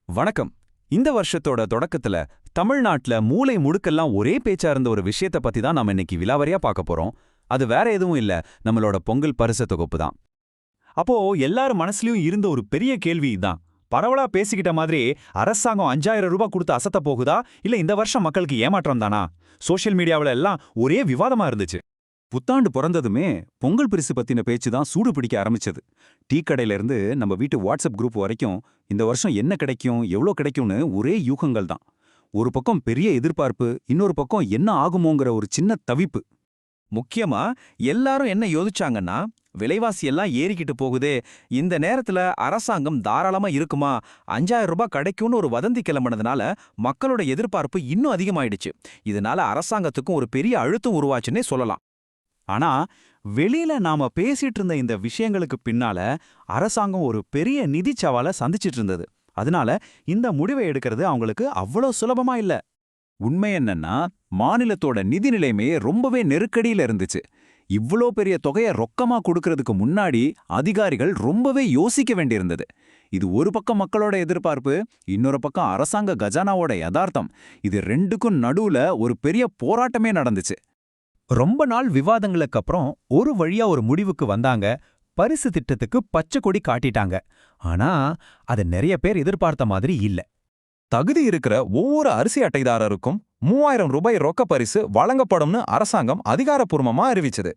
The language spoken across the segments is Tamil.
வணக்கம். இந்த வருஷத்தோட தொடக்கத்துல தமிழ்நாட்டுல மூலை முடுக்கெல்லாம் ஒரே பேச்சா இருந்த ஒரு விஷயத்தை பத்தி தான் நாம இன்னைக்கு விலாவரியா பார்க்க போறோம். அது வேற எதுவும் இல்ல, நம்மளோட பொங்கல் பரிசு தொகுப்பு தான். அப்போ எல்லாரும் மனசுலயும் இருந்த ஒரு பெரிய கேள்வி தான், பரவலா பேசிக்கிட்ட மாதிரி அரசாங்கம் 5000 ரூபாய் கொடுத்து அசத்த போகுதா, இல்ல இந்த வருஷம் மக்களுக்கு ஏமாற்றம் தானா? சோஷியல் மீடியாவில எல்லாம் ஒரே விவாதமா இருந்துச்சு. புத்தாண்டு பிறந்ததுமே பொங்கல் பரிசு பத்தின பேச்சு தான் சூடு பிடிக்க ஆரம்பிச்சது. டீ கடையில இருந்து நம்ம வீட்டு வாட்ஸ்அப் குரூப் வரைக்கும் இந்த வருஷம் என்ன கிடைக்கும், எவ்வளோ கிடைக்கும்னு ஒரே யூகங்கள் தான். ஒரு பக்கம் பெரிய எதிர்பார்ப்பு, இன்னொரு பக்கம் என்ன ஆகுமோங்கிற ஒரு சின்ன தவிப்பு. முக்கியமா எல்லாரும் என்ன யோசிச்சாங்கன்னா, விலைவாசி எல்லாம் ஏறிக்கிட்டு போகுதே, இந்த நேரத்துல அரசாங்கம் தாராளமா இருக்குமா, 5000 ரூபாய் கிடைக்கும்னு ஒரு வதந்தி கிளம்பினதுனால மக்களோட எதிர்பார்ப்பு இன்னும் அதிகமாயிடுச்சு. இதனால அரசாங்கத்துக்கும் ஒரு பெரிய அழுத்தம் உருவாச்சுன்னே சொல்லலாம். ஆனா வெளியில நாம பேசிட்டு இருந்த இந்த விஷயங்களுக்கு பின்னால அரசாங்கம் ஒரு பெரிய நிதி சவாலை சந்திச்சிட்டு இருந்தது. அதனால இந்த முடிவை எடுக்கிறது அவங்களுக்கு அவ்வளோ சுலபமா இல்ல. உண்மை என்னன்னா, மாநிலத்தோட நிதி நிலைமையே ரொம்பவே நெருக்கடியில இருந்துச்சு. இவ்ளோ பெரிய தொகையை ரொக்கமா கொடுக்கறதுக்கு முன்னாடி அதிகாரிகள் ரொம்பவே யோசிக்க வேண்டியிருந்தது. இது ஒரு பக்கம் மக்களோட எதிர்பார்ப்பு, இன்னொரு பக்கம் அரசாங்க கஜானாவோட யதார்த்தம். இது ரெண்டுக்கும் நடுவுல ஒரு பெரிய போராட்டமே நடந்துச்சு. ரொம்ப நாள் விவாதங்களுக்கு அப்புறம் ஒரு வழியா ஒரு முடிவுக்கு வந்தாங்க. பரிசு திட்டத்துக்கு பச்சை கொடி காட்டிட்டாங்க. ஆனா அது நிறைய பேர் எதிர்பார்த்த மாதிரி இல்ல. தகுதி இருக்கிற ஒவ்வொரு அரிசி அட்டைதாரருக்கும் 3000 ரூபாய் ரொக்க பரிசு வழங்கப்படும்னு அரசாங்கம் அதிகாரப்பூர்வமா அறிவிச்சது.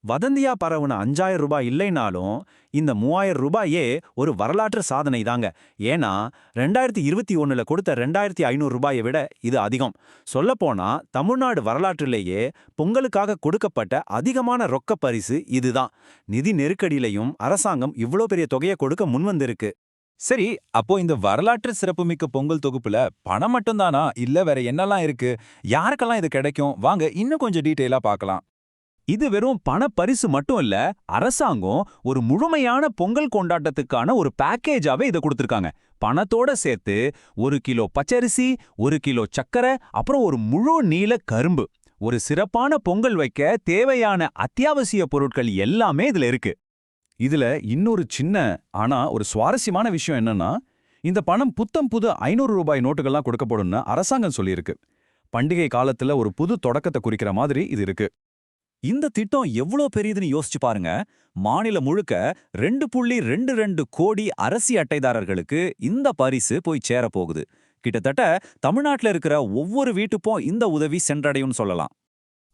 வதந்தியா பரவுன 5000 ரூபாய் இல்லைனாலும் இந்த 3000 ரூபாயே ஒரு வரலாற்று சாதனை தாங்க. ஏன்னா 2021ல கொடுத்த 2500 ரூபாயை விட இது அதிகம். சொல்லப்போனா தமிழ்நாடு வரலாற்றிலேயே பொங்கலுக்காக கொடுக்கப்பட்ட அதிகமான ரொக்க பரிசு இதுதான். நிதி நெருக்கடியிலையும் அரசாங்கம் இவ்ளோ பெரிய தொகையை கொடுக்க முன்வந்திருக்கு. சரி, அப்போ இந்த வரலாற்று சிறப்புமிக்க பொங்கல் தொகுப்புல பணம் மட்டும்தானா, இல்ல வேற என்னெல்லாம் இருக்கு? யாருக்கெல்லாம் இது கிடைக்கும்? வாங்க இன்னும் கொஞ்சம் டீட்டெயிலா பார்க்கலாம். இது வெறும் பண பரிசு மட்டும் இல்ல, அரசாங்கம் ஒரு முழுமையான பொங்கல் கொண்டாட்டத்துக்கான ஒரு பேக்கேஜாவே இதை கொடுத்திருக்காங்க. பணத்தோட சேர்த்து 1 கிலோ பச்சரிசி, 1 கிலோ சக்கரை, அப்புறம் ஒரு முழு நீல கரும்பு, ஒரு சிறப்பான பொங்கல் வைக்க தேவையான அத்தியாவசிய பொருட்கள் எல்லாமே இதுல இருக்கு. இதுல இன்னொரு சின்ன ஆனா ஒரு சுவாரஸ்யமான விஷயம் என்னன்னா, இந்த பணம் புத்தம் புது 500 ரூபாய் நோட்டுகள்லாம் கொடுக்கப்படும்னு அரசாங்கம் சொல்லியிருக்கு. பண்டிகை காலத்துல ஒரு புது தொடக்கத்தை குறிக்கிற மாதிரி இது இருக்கு. இந்த திட்டம் எவ்வளோ பெரியதுன்னு யோசிச்சு பாருங்க. மாநிலம் முழுக்க 2.22 கோடி அரிசி அட்டைதாரர்களுக்கு இந்த பரிசு போய் சேரப்போகுது. கிட்டத்தட்ட தமிழ்நாட்டில் இருக்கிற ஒவ்வொரு வீட்டுக்கும் இந்த உதவி சென்றடையும்னு சொல்லலாம்.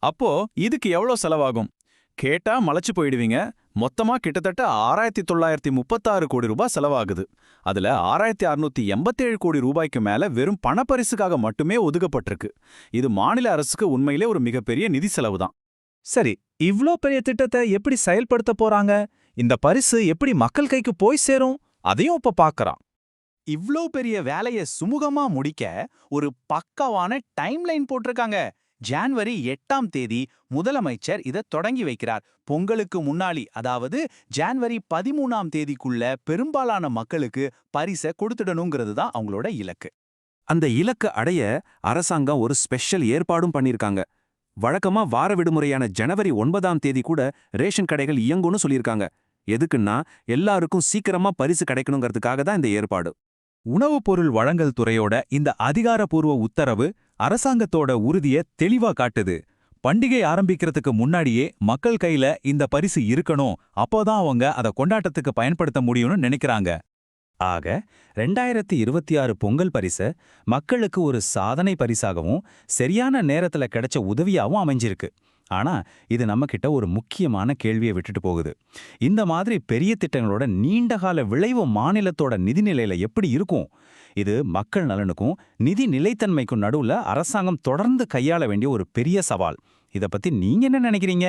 அப்போ இதுக்கு எவ்வளோ செலவாகும் கேட்டா மலைச்சு போயிடுவீங்க. மொத்தமா கிட்டத்தட்ட 6936 கோடி ரூபாய் செலவாகுது. அதுல 6687 கோடி ரூபாய்க்கு மேல வெறும் பணப்பரிசுக்காக மட்டுமே ஒதுக்கப்பட்டிருக்கு. இது மாநில அரசுக்கு உண்மையிலே ஒரு மிகப்பெரிய நிதி செலவு தான். சரி, இவ்ளோ பெரிய திட்டத்தை எப்படி செயல்படுத்த போறாங்க? இந்த பரிசு எப்படி மக்கள் கைக்கு போய் சேரும்? அதையும் இப்ப பார்க்கறான். இவ்ளோ பெரிய வேலையை சுமூகமா முடிக்க ஒரு பக்காவான டைம்லைன் போட்டிருக்காங்க. ஜனவரி 8ஆம் தேதி முதலமைச்சர் இதை தொடங்கி வைக்கிறார். பொங்கலுக்கு முன்னாடி, அதாவது ஜனவரி 13ஆம் தேதிக்குள்ள பெரும்பாலான மக்களுக்கு பரிசை கொடுத்துடணுங்கிறது தான் அவங்களோட இலக்கு. அந்த இலக்கு அடைய அரசாங்கம் ஒரு ஸ்பெஷல் ஏற்பாடும் பண்ணியிருக்காங்க. வழக்கமா வார விடுமுறையான ஜனவரி 9ஆம் தேதி கூட ரேஷன் கடைகள் இயங்கும்னு சொல்லியிருக்காங்க. எதுக்குன்னா எல்லாருக்கும் சீக்கிரமா பரிசு கிடைக்கணுங்கிறதுக்காக தான் இந்த ஏற்பாடு. உணவுப் பொருள் வழங்கல் துறையோட இந்த அதிகாரப்பூர்வ உத்தரவு அரசாங்கத்தோட உறுதியை தெளிவா காட்டுது. பண்டிகை ஆரம்பிக்கிறதுக்கு முன்னாடியே மக்கள் கையில இந்த பரிசு இருக்கணும், அப்போதான் அவங்க அதை கொண்டாட்டத்துக்கு பயன்படுத்த முடியும்னு நினைக்கிறாங்க. ஆக 2026 பொங்கல் பரிசு மக்களுக்கு ஒரு சாதனை பரிசாகவும் சரியான நேரத்துல கிடைச்ச உதவியாவும் அமைஞ்சிருக்கு. ஆனா இது நம்மகிட்ட ஒரு முக்கியமான கேள்வியை விட்டுட்டு போகுது. இந்த மாதிரி பெரிய திட்டங்களோட நீண்டகால விளைவு மாநிலத்தோட நிதிநிலையில எப்படி இருக்கும்? இது மக்கள் நலனுக்கும் நிதி நிலைத்தன்மைக்கும் நடுவுல அரசாங்கம் தொடர்ந்து கையாள வேண்டிய ஒரு பெரிய சவால். இத பத்தி நீங்க என்ன நினைக்கிறீங்க?